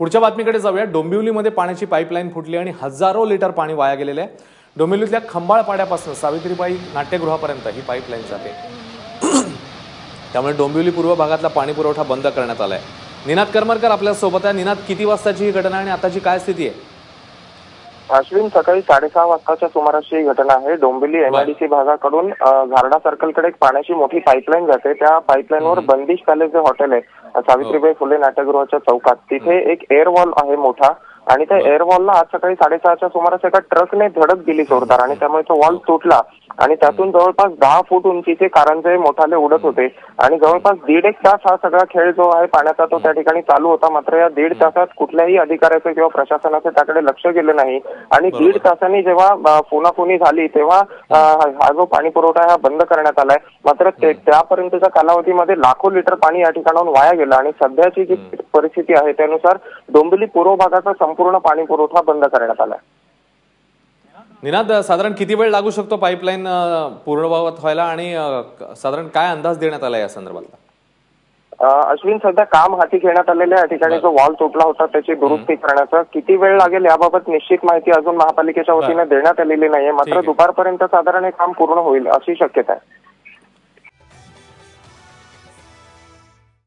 पुढच्या बातमीकडे जाऊया। डोंबिवलीमध्ये पाण्याची पाईपलाईन फुटली आणि हजारो लिटर पाणी वाया गेलेले आहे। डोंबिवलीतल्या खंबाळपाड्यापासून सावित्रीबाई नाट्यगृहापर्यंत ही पाईपलाईन जाते। त्यामुळे डोंबिवली पूर्व भागातला पाणी पुरवठा बंद करण्यात आलाय। निनाद करमरकर आपल्या सोबत आहे। निनाद, किती वाजताची ही घटना आणि आताची काय स्थिती आहे? अश्विन, सकाळी 6:30 वाजताच्या सुमाराची ही घटना आहे। डोंबिवली एमआयडीसी भागाकडून घारडा सर्कलकडे एक पाण्याची मोठी पाईपलाईन जाते। त्या पाईपलाईनवर बंदिश पॅलेस जे हॉटेल आहे सावित्रीबाई फुले नाट्यगृहाच्या चौकात, तिथे एक एअर वॉल आहे मोठा आणि त्या एअर वॉलला आज सकाळी 6:30च्या सुमारास एका ट्रकने धडक दिली जोरदार आणि त्यामुळे तो वॉल तुटला आणि त्यातून जवळपास 10 फूट उंचीचे कारंजे मोठाले उडत होते आणि जवळपास 1.5 तास हा सगळा खेळ जो आहे पाण्याचा तो त्या ठिकाणी चालू होता। मात्र या 1.5 तासात कुठल्याही अधिकाऱ्याचं किंवा प्रशासनाचं त्याकडे लक्ष गेलं नाही आणि 1.5 तासांनी जेव्हा फोनाफोनी झाली तेव्हा हा जो पाणी पुरवठा हा बंद करण्यात आलाय। मात्र त्यापर्यंतच्या कालावधीमध्ये लाखो लिटर पाणी या ठिकाणाहून वाया गेलं आणि सध्याची जी परिस्थिती आहे त्यानुसार डोंबिवली पूर्व भागाचा संपूर्ण पाणी पुरवठा बंद करण्यात आलाय। निनाद, साधारण किती वेळ लागू शकतो पाईपलाईन पूर्णवत व्हायला आणि साधारण काय अंदाज देण्यात आला या संदर्भातला? अश्विन, सध्या काम हाती घेण्यात आलेले या ठिकाणी जो वॉल तुटला होता त्याची दुरुस्ती करण्याचं किती वेळ लागेल याबाबत निश्चित माहिती अजून महापालिकेच्या वतीने देण्यात आलेली नाहीये। मात्र दुपारपर्यंत साधारण हे काम पूर्ण होईल अशी शक्यता आहे।